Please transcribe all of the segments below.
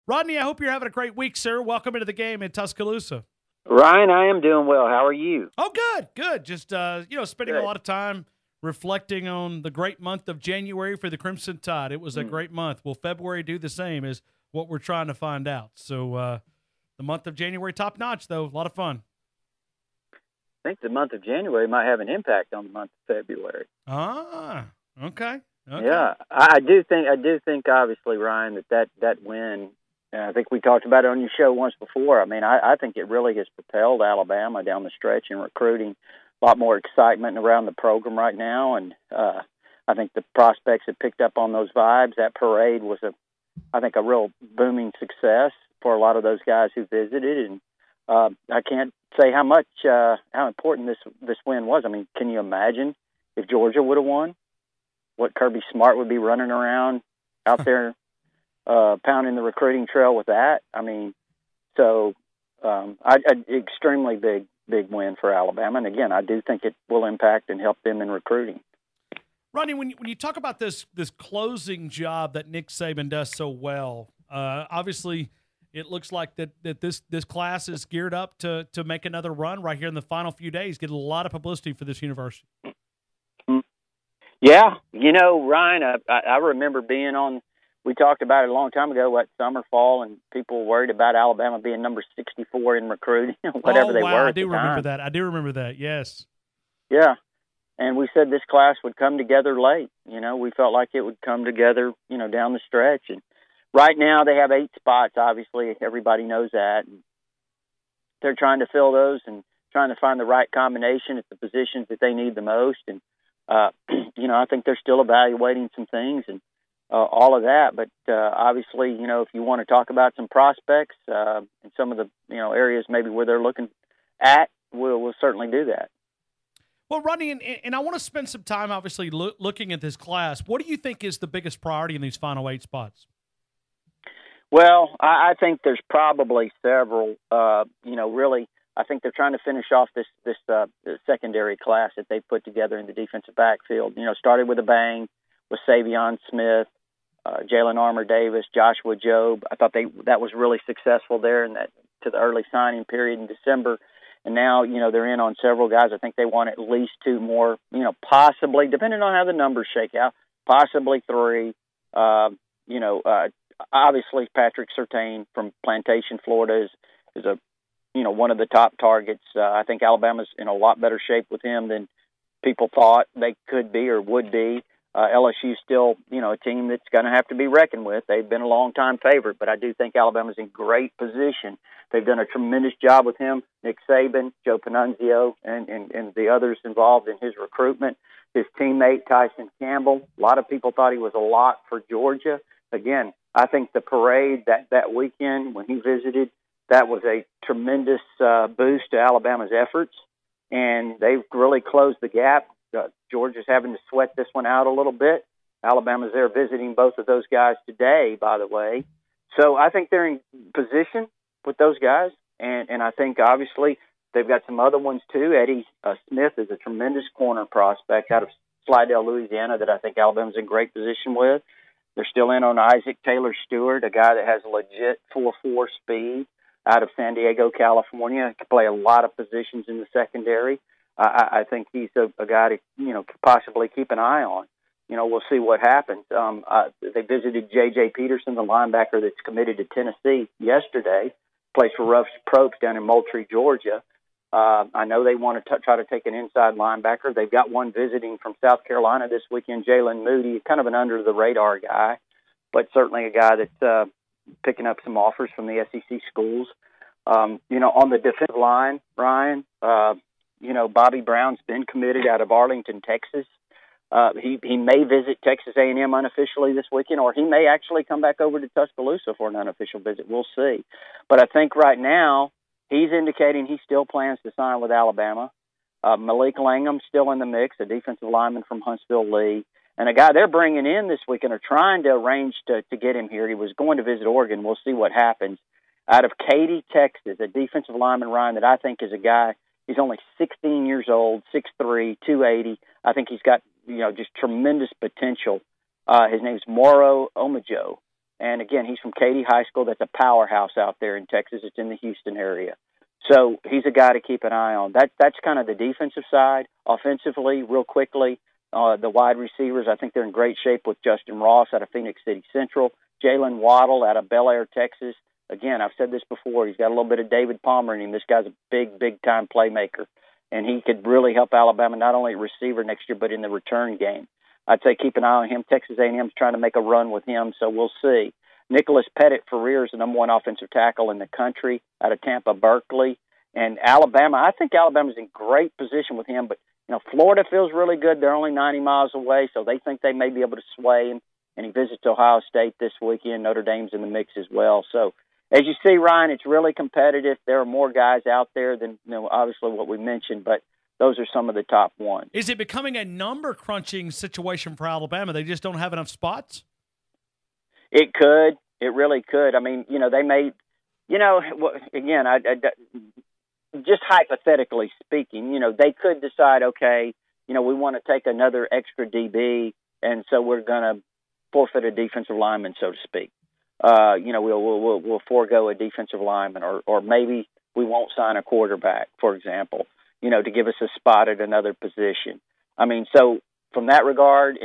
Rodney, I hope you're having a great week, sir. Welcome into the game in Tuscaloosa. Ryan, I am doing well. How are you? Oh, good. Just, spending a lot of time reflecting on the great month of January for the Crimson Tide. It was a great month. Will February do the same is what we're trying to find out. So the month of January, top-notch, though. A lot of fun. I think the month of January might have an impact on the month of February. Ah, okay. Yeah, I do think, obviously, Ryan, that win, I think we talked about it on your show once before. I mean, I think it really has propelled Alabama down the stretch in recruiting. A lot more excitement around the program right now, and I think the prospects have picked up on those vibes. That parade was, I think, a real booming success for a lot of those guys who visited, and I can't say how important this win was. I mean, can you imagine if Georgia would have won? What Kirby Smart would be running around out there pounding the recruiting trail with that. I mean, so extremely big win for Alabama. And again, I do think it will impact and help them in recruiting. Rodney, when you talk about this closing job that Nick Saban does so well, obviously it looks like that this class is geared up to make another run right here in the final few days, get a lot of publicity for this university. Yeah, Ryan, I remember being on. We talked about it a long time ago, summer, fall, and people were worried about Alabama being number 64 in recruiting, whatever they were. I do remember that. Yes. Yeah, and we said this class would come together late. We felt like it would come together, down the stretch. And right now they have 8 spots. Obviously, everybody knows that. And they're trying to fill those and trying to find the right combination at the positions that they need the most. And I think they're still evaluating some things and all of that. But obviously, if you want to talk about some prospects and some of the areas maybe where they're looking at, we'll certainly do that. Well, Rodney, and I want to spend some time, obviously, looking at this class. What do you think is the biggest priority in these final 8 spots? Well, I think there's probably several. Really, I think they're trying to finish off this secondary class that they put together in the defensive backfield. Started with a bang with Savion Smith, Jalen Armour-Davis, Joshua Jobe. I thought that was really successful there to the early signing period in December. And now, they're in on several guys. I think they want at least 2 more, possibly, depending on how the numbers shake out, possibly 3. Obviously Patrick Surtain from Plantation, Florida is a one of the top targets. I think Alabama's in a lot better shape with him than people thought they could be or would be. LSU's still, a team that's going to have to be reckoned with. They've been a long-time favorite, but I do think Alabama's in great position. They've done a tremendous job with him, Nick Saban, Joe Panunzio, and the others involved in his recruitment. His teammate, Tyson Campbell, a lot of people thought he was a lot for Georgia. Again, I think the parade that weekend when he visited, that was a tremendous boost to Alabama's efforts, and they've really closed the gap. Georgia's having to sweat this one out a little bit. Alabama's there visiting both of those guys today, by the way. So I think they're in position with those guys, and I think obviously they've got some other ones too. Eddie Smith is a tremendous corner prospect out of Slidell, Louisiana, that I think Alabama's in great position with. They're still in on Isaac Taylor-Stewart, a guy that has legit 4.4 speed out of San Diego, California. Can play a lot of positions in the secondary. I think he's a guy to, could possibly keep an eye on. We'll see what happens. They visited J.J. Peterson, the linebacker that's committed to Tennessee yesterday, plays for Russ Probst down in Moultrie, Georgia. I know they want to try to take an inside linebacker. They've got one visiting from South Carolina this weekend, Jalen Moody, kind of an under-the-radar guy, but certainly a guy that's picking up some offers from the SEC schools. On the defensive line, Ryan, Bobby Brown's been committed out of Arlington, Texas. He may visit Texas A&M unofficially this weekend, or he may actually come back over to Tuscaloosa for an unofficial visit. We'll see. But I think right now he's indicating he still plans to sign with Alabama. Malik Langham's still in the mix, a defensive lineman from Huntsville Lee. And a guy they're bringing in this weekend or trying to arrange to get him here. He was going to visit Oregon. We'll see what happens. Out of Katy, Texas, a defensive lineman, Ryan, that I think is a guy. He's only 16 years old, 6'3", 280. I think he's got, just tremendous potential. His name's Moro Omajo, And again, he's from Katy High School. That's a powerhouse out there in Texas. It's in the Houston area. So he's a guy to keep an eye on. That's kind of the defensive side. Offensively, real quickly, the wide receivers, I think they're in great shape with Justin Ross out of Phoenix City Central, Jalen Waddle out of Bel Air, Texas. Again, I've said this before. He's got a little bit of David Palmer in him. This guy's a big time playmaker, and he could really help Alabama not only at receiver next year but in the return game. I'd say keep an eye on him. Texas A&M's trying to make a run with him, so we'll see. Nicholas Pettit for Rear is the number one offensive tackle in the country out of Tampa, Berkeley. And Alabama, I think Alabama's in great position with him, but Florida feels really good. They're only 90 miles away, so they think they may be able to sway him. And he visits Ohio State this weekend. Notre Dame's in the mix as well. So as you see, Ryan, it's really competitive. There are more guys out there than obviously what we mentioned, but those are some of the top ones. Is it becoming a number crunching situation for Alabama? They just don't have enough spots? It could. It really could. I mean, they may, again, just hypothetically speaking, they could decide, okay, we want to take another extra DB, and so we're going to forfeit a defensive lineman, so to speak. We'll forego a defensive lineman, or maybe we won't sign a quarterback, for example, to give us a spot at another position. I mean, so in that regard,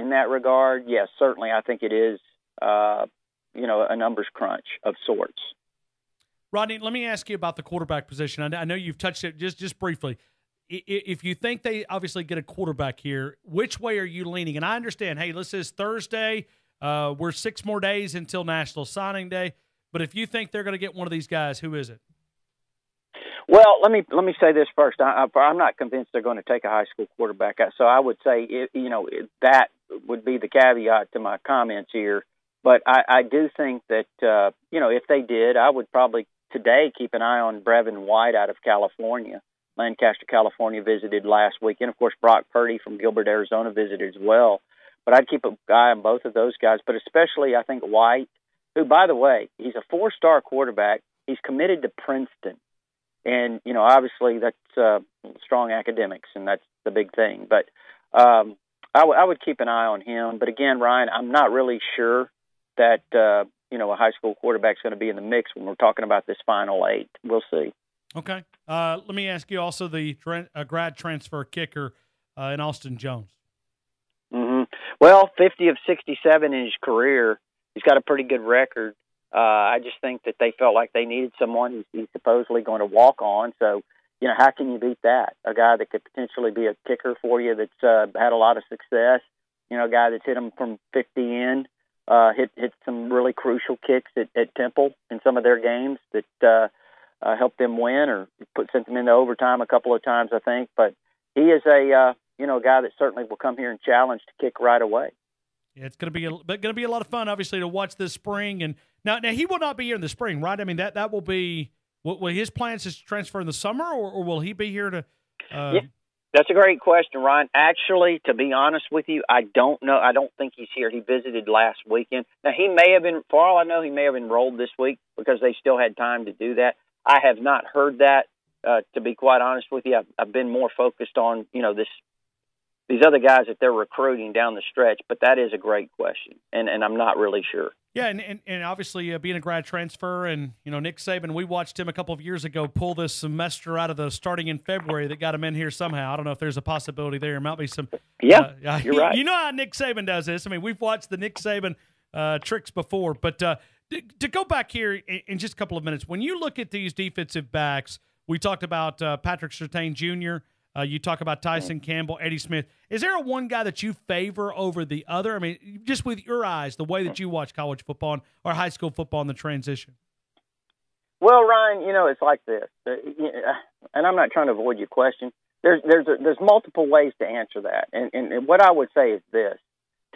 yes, certainly I think it is, a numbers crunch of sorts. Rodney, let me ask you about the quarterback position. I know you've touched it just briefly. If you think they obviously get a quarterback here, which way are you leaning? And I understand, hey, this is Thursday. We're 6 more days until National Signing Day. But if you think they're going to get one of these guys, who is it? Well, let me say this first. I'm not convinced they're going to take a high school quarterback. So I would say, that would be the caveat to my comments here. But I do think that, if they did, I would probably today keep an eye on Brevin White out of California. Lancaster, California visited last weekend. Of course, Brock Purdy from Gilbert, Arizona visited as well. But I'd keep an eye on both of those guys, but especially I think White, who, by the way, he's a 4-star quarterback. He's committed to Princeton. And, obviously that's strong academics, and that's the big thing. But I would keep an eye on him. But again, Ryan, I'm not really sure that, a high school quarterback's going to be in the mix when we're talking about this final 8. We'll see. Okay. Let me ask you also the grad transfer kicker in Austin Jones. Mm-hmm. Well, 50 of 67 in his career. He's got a pretty good record. I just think that they felt like they needed someone he's supposedly going to walk on. So, how can you beat that? A guy that could potentially be a kicker for you that's had a lot of success. A guy that's hit them from 50 in. Hit some really crucial kicks at Temple in some of their games that helped them win or sent them into overtime a couple of times, I think. But he is a guy that certainly will come here and challenge to kick right away. Yeah, it's going to be a lot of fun, obviously, to watch this spring. And now he will not be here in the spring, right? I mean, that will be will his plans is to transfer in the summer, or will he be here to? Yeah. That's a great question, Ryan. Actually, to be honest with you, I don't know. I don't think he's here. He visited last weekend. Now, he may have been, for all I know, he may have enrolled this week because they still had time to do that. I have not heard that, to be quite honest with you. I've been more focused on, these other guys that they're recruiting down the stretch, but that is a great question, and I'm not really sure. Yeah, and obviously being a grad transfer, and Nick Saban, we watched him a couple of years ago pull this semester out of the starting in February that got him in here somehow. I don't know if there's a possibility there. There might be some. Yeah, you're right. You know how Nick Saban does this. I mean, we've watched the Nick Saban tricks before, but to go back here in just a couple of minutes, when you look at these defensive backs, we talked about Patrick Surtain Jr., you talk about Tyson Campbell, Eddie Smith. Is there one guy that you favor over the other? I mean, just with your eyes, the way that you watch college football or high school football in the transition. Well, Ryan, it's like this, and I'm not trying to avoid your question. There's multiple ways to answer that, and what I would say is this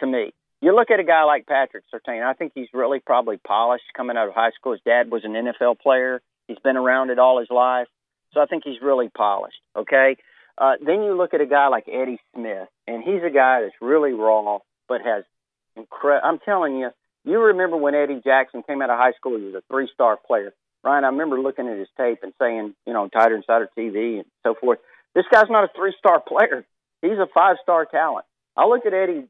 to me. You look at a guy like Patrick Surtain. I think he's really probably polished coming out of high school. His dad was an NFL player. He's been around it all his life, so I think he's really polished. Okay. Then you look at a guy like Eddie Smith, and he's a guy that's really raw, but has I'm telling you, you remember when Eddie Jackson came out of high school, he was a 3-star player. Ryan, I remember looking at his tape and saying, on TiderInsider TV and so forth, this guy's not a 3-star player. He's a 5-star talent. I look at Eddie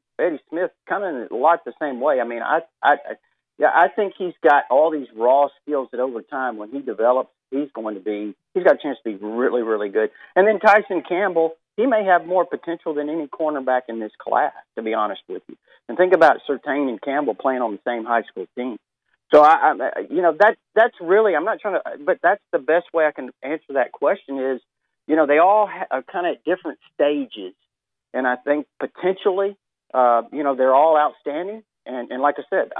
Smith kind of a lot the same way. I mean, Yeah, I think he's got all these raw skills that over time, when he develops, he's got a chance to be really, really good. And then Tyson Campbell, he may have more potential than any cornerback in this class, to be honest with you. And think about Surtain and Campbell playing on the same high school team. So that's really, I'm not trying to, but that's the best way I can answer that question is, they all are kind of at different stages. And I think potentially, they're all outstanding. And like I said,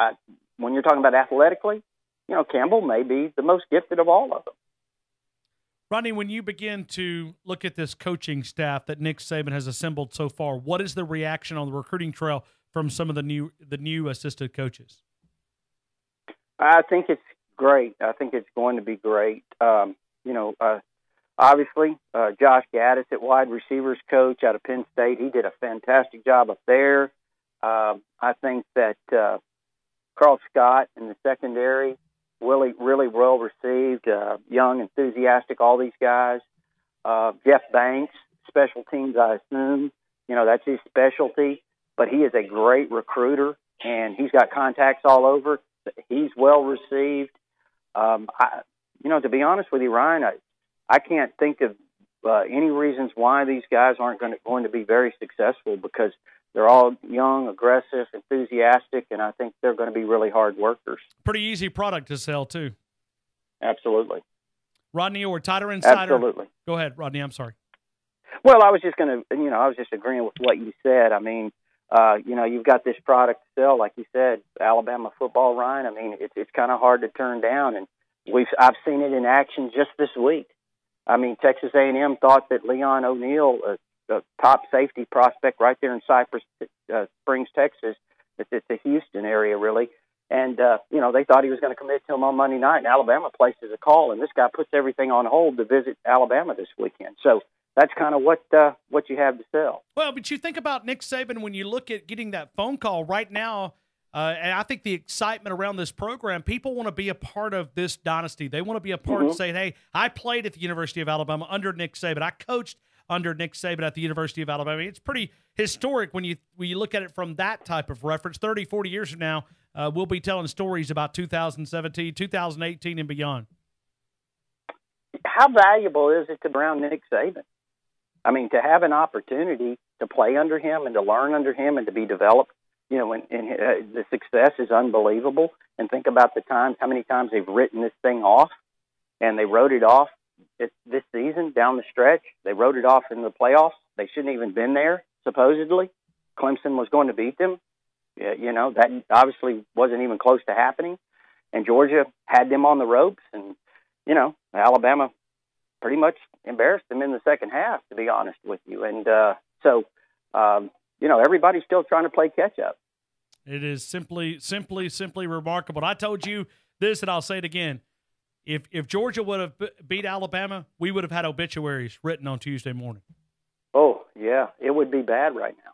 when you're talking about athletically, Campbell may be the most gifted of all of them. Rodney, when you begin to look at this coaching staff that Nick Saban has assembled so far, what is the reaction on the recruiting trail from some of the new assistant coaches? I think it's great. I think it's going to be great. Obviously, Josh Gaddis at wide receivers coach out of Penn State, he did a fantastic job up there. I think that Carl Scott in the secondary, really well received, young, enthusiastic, all these guys. Jeff Banks, special teams, I assume. That's his specialty. But he is a great recruiter, and he's got contacts all over. He's well received. To be honest with you, Ryan, I can't think of any reasons why these guys aren't going to be very successful, because they're all young, aggressive, enthusiastic, and I think they're going to be really hard workers. Pretty easy product to sell, too. Absolutely. Rodney or TiderInsider? Absolutely. Go ahead, Rodney. I'm sorry. Well, I was just going to, I was just agreeing with what you said. I mean, you've got this product to sell, like you said, Alabama football, Ryan. I mean, it's kind of hard to turn down, and I've seen it in action just this week. I mean, Texas A&M thought that Leon O'Neal, a top safety prospect right there in Cypress Springs, Texas, it's the Houston area, really, and they thought he was going to commit to him on Monday night, and Alabama places a call, and this guy puts everything on hold to visit Alabama this weekend. So that's kind of what you have to sell. Well, but you think about Nick Saban when you look at getting that phone call right now, and I think the excitement around this program, people want to be a part of this dynasty. They want to be a part of saying, hey, I played at the University of Alabama under Nick Saban. I coached under Nick Saban at the University of Alabama. It's pretty historic when you look at it from that type of reference. 30, 40 years from now, we'll be telling stories about 2017, 2018, and beyond. How valuable is it to Brown Nick Saban? I mean, to have an opportunity to play under him and to learn under him and to be developed, and the success is unbelievable. And think about how many times they've written this thing off, and they wrote it off this season down the stretch. They wrote it off in the playoffs. They shouldn't even been there, supposedly. Clemson was going to beat them. That obviously wasn't even close to happening. And Georgia had them on the ropes, and, Alabama pretty much embarrassed them in the second half, to be honest with you. And everybody's still trying to play catch up. It is simply remarkable. I told you this, and I'll say it again. If Georgia would have beat Alabama, we would have had obituaries written on Tuesday morning. Oh, yeah. It would be bad right now.